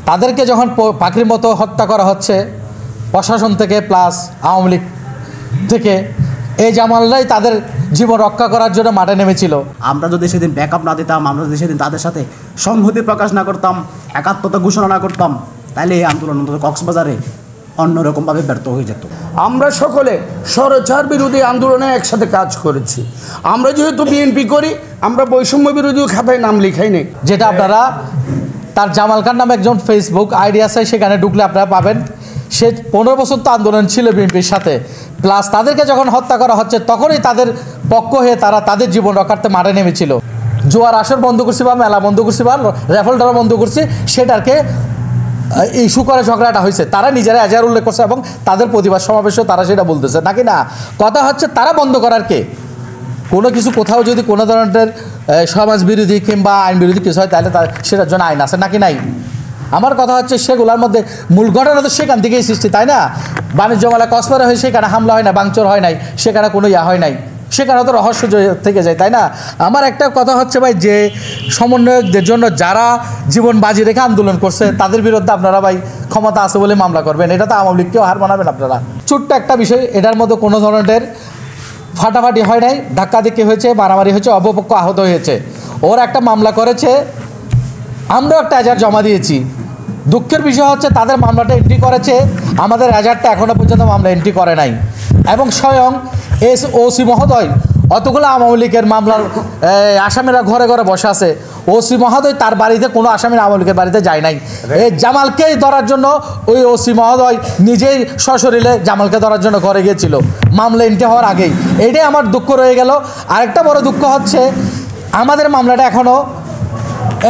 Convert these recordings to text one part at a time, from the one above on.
তাদেরকে যখন পাখির মতো হত্যা করা হচ্ছে প্রশাসন থেকে প্লাস আওয়ামী লীগ থেকে, এই জামালরাই তাদের জীবন রক্ষা করার জন্য মাঠে নেমেছিল। আমরা যদি সেদিন ব্যাকআপ না দিতাম, আমরা যদি সেদিন তাদের সাথে সংহতি প্রকাশ না করতাম, একাত্মতা ঘোষণা না করতাম, তাহলে এই আন্দোলন অন্তত কক্সবাজারে অন্যরকমভাবে ব্যর্থ হয়ে যেত। আমরা সকলে স্বৈরাচার বিরোধী আন্দোলনে একসাথে কাজ করেছি। আমরা যেহেতু বিএনপি করি, আমরা বৈষম্য বিরোধী খাতায় নাম লিখাই নেই। যেটা আপনারা তার জামাল খান নামে একজন ফেসবুক আইডি আছে, সেখানে ঢুকলে আপনারা পাবেন। সে 15 বছর তো আন্দোলন ছিল বিএনপির সাথে, প্লাস তাদেরকে যখন হত্যা করা হচ্ছে তখনই তাদের পক্ষ হয়ে তারা তাদের জীবন রক্ষার্থে মাঠে নেমেছিল। জুয়ার আসর বন্ধ করছি বা মেলা বন্ধ করছি বা রেফেল ড্র বন্ধ করছি, সেটাকে ইস্যু করে ঝগড়াটা হয়েছে। তারা নিজেরা এজাহার উল্লেখ করছে এবং তাদের প্রতিবাদ সমাবেশও তারা সেটা বলতেছে নাকি না। কথা হচ্ছে তারা বন্ধ করার কে, কোনো কিছু কোথাও যদি কোনো ধরনের সমাজ বিরোধী কিংবা আইন বিরোধী কিছু হয় তাহলে সেটার জন্য আইন আছে নাকি নাই। আমার কথা হচ্ছে সেগুলোর মধ্যে মূল ঘটনা তো সেখান থেকেই সৃষ্টি, তাই না। বাণিজ্য মেলা কক্সবাজারে হয়, সেখানে হামলা হয় না, ভাঙচুর হয় নাই, সেখানে কোনো হয় নাই, সেখানে তো রহস্য থেকে যায়, তাই না। আমার একটা কথা হচ্ছে ভাই, যে সমন্বয়কদের জন্য যারা জীবন বাজি রেখে আন্দোলন করছে তাদের বিরুদ্ধে আপনারা ভাই ক্ষমতা আছে বলে মামলা করবেন, এটা তো আওয়ামী লীগকেও হার মানাবেন আপনারা। ছোট্ট একটা বিষয়, এটার মধ্যে কোনো ধরনের ফাটাফাটি হয় নাই, ধাক্কাধাক্কি হয়েছে, মারামারি হয়েছে, অপপক্ষ আহত হয়েছে। ওরা একটা মামলা করেছে, আমরাও একটা এজাহার জমা দিয়েছি। দুঃখের বিষয় হচ্ছে তাদের মামলাটা এন্ট্রি করেছে, আমাদের এজাহারটা এখনও পর্যন্ত মামলা এন্ট্রি করে নাই। এবং স্বয়ং ওসি মহোদয়, অতগুলো আওয়ামী লীগের মামলার আসামিরা ঘরে ঘরে বসে আছে, ওসি মহোদয় তার বাড়িতে কোনো আসামির আওয়ামী লীগের বাড়িতে যায় নাই। এই জামালকেই ধরার জন্য ওই ওসি মহোদয় নিজেই সশরীরে জামালকে ধরার জন্য ঘরে গিয়েছিল মামলা এন্ট্রি হওয়ার আগেই। এটাই আমার দুঃখ রয়ে গেল। আরেকটা বড় দুঃখ হচ্ছে আমাদের মামলাটা এখনও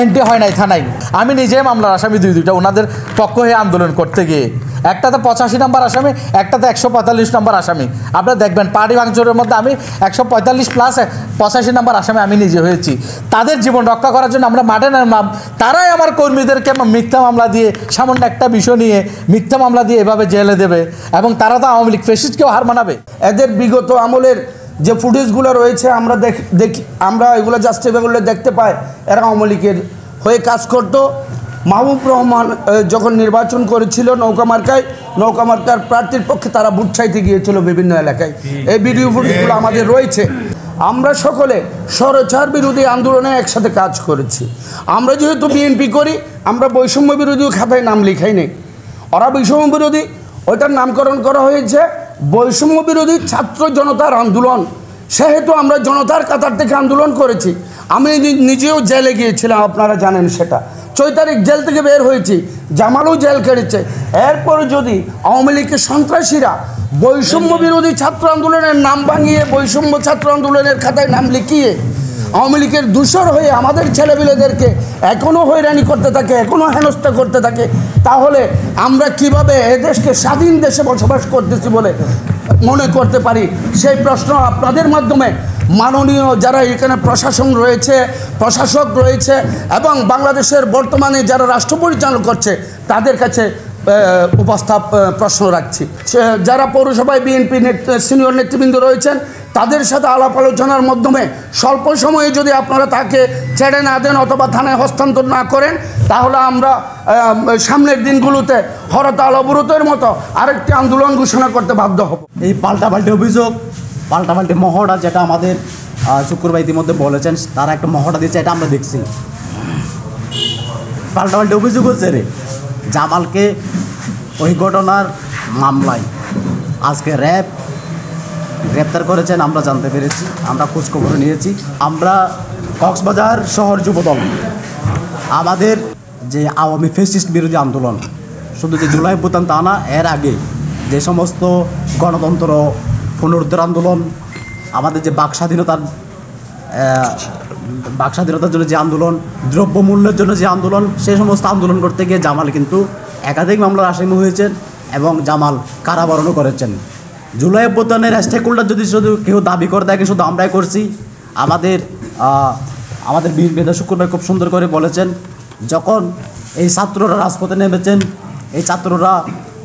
এন্ট্রি হয় নাই থানায়। আমি নিজেই মামলার আসামি দুইটা ওনাদের পক্ষ হয়ে আন্দোলন করতে গিয়ে, একটাতে 85 নম্বর আসামি, একটাতে 145 নম্বর আসামি। আপনারা দেখবেন পার্টি ভাঙচুরের মধ্যে আমি 145 প্লাস 85 নম্বর আসামি আমি নিজে হয়েছি। তাদের জীবন রক্ষা করার জন্য আমরা মাঠে নামলাম, তারাই আমার কর্মীদেরকে মিথ্যা মামলা দিয়ে, সামান্য একটা বিষয় নিয়ে মিথ্যা মামলা দিয়ে এভাবে জেলে দেবে, এবং তারা তো আওয়ামী লীগ ফ্যাসিস্টকেও হার মানাবে। এদের বিগত আমলের যে ফুটেজগুলো রয়েছে আমরা এগুলো জাস্টিফাই দেখতে পাই, এরা আওয়ামী লীগের হয়ে কাজ করতো। মাহবুব রহমান যখন নির্বাচন করেছিল নৌকা মার্কার প্রার্থীর পক্ষে তারা ভোট চাইতে গিয়েছিল বিভিন্ন এলাকায়। এই ভিডিও ফুটেজগুলো আমাদের রয়েছে। আমরা সকলে স্বৈরাচার বিরোধী আন্দোলনে একসাথে কাজ করেছি। আমরা যেহেতু বিএনপি করি, আমরা বৈষম্য বিরোধী খাতায় নাম লিখাই নেই। ওরা বৈষম্য বিরোধী, ওইটার নামকরণ করা হয়েছে বৈষম্য বিরোধী ছাত্র জনতার আন্দোলন। সেহেতু আমরা জনতার কাতার থেকে আন্দোলন করেছি। আমি নিজেও জেলে গিয়েছিলাম, আপনারা জানেন সেটা। 6 তারিখ জেল থেকে বের হয়েছি, জামালও জেল কেটেছে। এরপর যদি আওয়ামী লীগের সন্ত্রাসীরা বৈষম্য বিরোধী ছাত্র আন্দোলনের নাম ভাঙিয়ে বৈষম্য ছাত্র আন্দোলনের খাতায় নাম লিখিয়ে আওয়ামী লীগের দূষর হয়ে আমাদের ছেলেপিলেদেরকে এখনও হয়রানি করতে থাকে, এখনও হেনস্থা করতে থাকে, তাহলে আমরা কিভাবে এদেশকে স্বাধীন দেশে বসবাস করতেছি বলে মনে করতে পারি? সেই প্রশ্ন আপনাদের মাধ্যমে মাননীয় যারা এখানে প্রশাসক রয়েছে এবং বাংলাদেশের বর্তমানে যারা রাষ্ট্র পরিচালনা করছে তাদের কাছে প্রশ্ন রাখছি। যারা পৌরসভায় বিএনপি সিনিয়র নেতৃবৃন্দ রয়েছেন তাদের সাথে আলাপ আলোচনার মাধ্যমে স্বল্প সময়ে যদি আপনারা তাকে ছেড়ে না দেন অথবা থানায় হস্তান্তর না করেন, তাহলে আমরা সামনের দিনগুলোতে হরতাল অবরোধের মতো আরেকটি আন্দোলন ঘোষণা করতে বাধ্য হব। এই পাল্টাপাল্টি অভিযোগ, পাল্টাপাল্টি মহড়া যেটা আমাদের শুক্রবার ইতিমধ্যে বলেছেন, তারা একটা মহড়া দিয়েছে, এটা আমরা দেখছি। পাল্টাপাল্টি অভিযোগ হচ্ছে রে জামালকে ওই ঘটনার মামলায় আজকে গ্রেপ্তার করেছেন, আমরা জানতে পেরেছি, আমরা খোঁজখবর নিয়েছি। আমরা কক্সবাজার শহর যুবদল আমাদের যে আওয়ামী ফ্যাসিস্ট বিরোধী আন্দোলন, শুধু যে জুলাই অভ্যুত্থান তা না, এর আগে যে সমস্ত গণতন্ত্র পুনরুদ্ধার আন্দোলন, আমাদের যে বাক স্বাধীনতার জন্য যে আন্দোলন, দ্রব্যমূল্যের জন্য যে আন্দোলন, সেই সমস্ত আন্দোলন করতে গিয়ে জামাল কিন্তু একাধিক মামলার আসামি হয়েছেন এবং জামাল কারাবরণও করেছেন। জুলাই অভ্যুত্থানের স্টেক হোল্ডার যদি শুধু কেউ দাবি করে থাকে, শুধু আমরাই করছি। আমাদের বীর মেধা শুক্রবার খুব সুন্দর করে বলেছেন, যখন এই ছাত্ররা রাজপথে নেমেছেন, এই ছাত্ররা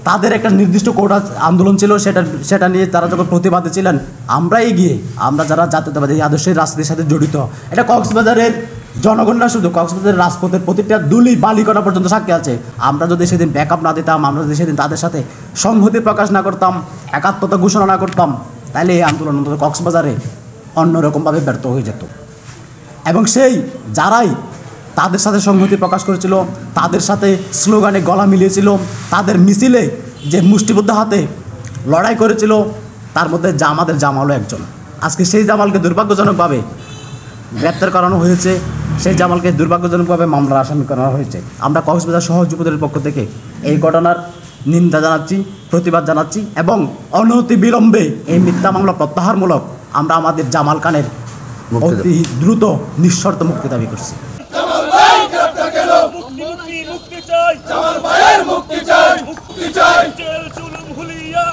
তাদের একটা নির্দিষ্ট কোটা আন্দোলন ছিল, সেটা নিয়ে তারা যখন প্রতিবাদী ছিলেন, আমরা এগিয়ে, আমরা যারা জাতীয়তাবাদী আদর্শের রাজনীতির সাথে জড়িত, এটা কক্সবাজারের জনগণরা শুধু কক্সবাজারের রাজপথের প্রতিটা দুলি বালিকণা পর্যন্ত সাক্ষী আছে। আমরা যদি সেদিন ব্যাকআপ না দিতাম, আমরা যদি সেদিন তাদের সাথে সংহতি প্রকাশ না করতাম, একাত্মতা ঘোষণা না করতাম, তাহলে এই আন্দোলন অন্তত কক্সবাজারে অন্যরকমভাবে ব্যর্থ হয়ে যেত। এবং সেই যারাই তাদের সাথে সংহতি প্রকাশ করেছিল, তাদের সাথে স্লোগানে গলা মিলিয়েছিল, তাদের মিছিলে যে মুষ্টিবদ্ধ হাতে লড়াই করেছিল, তার মধ্যে আমাদের জামালও একজন। আজকে সেই জামালকে দুর্ভাগ্যজনকভাবে গ্রেপ্তার করানো হয়েছে, সেই জামালকে দুর্ভাগ্যজনকভাবে মামলার আসামি করা হয়েছে। আমরা কক্সবাজার সহ যুবদলের পক্ষ থেকে এই ঘটনার নিন্দা জানাচ্ছি, প্রতিবাদ জানাচ্ছি এবং অনতি বিলম্বে এই মিথ্যা মামলা প্রত্যাহারমূলক আমরা আমাদের জামাল খানের অতি দ্রুত নিঃশর্ত মুক্তি দাবি করছি। মুক্তি চাই, জামাল ভাইয়ের মুক্তি চাই, মুক্তি চাই, জেল জুলুম ভুলিয়া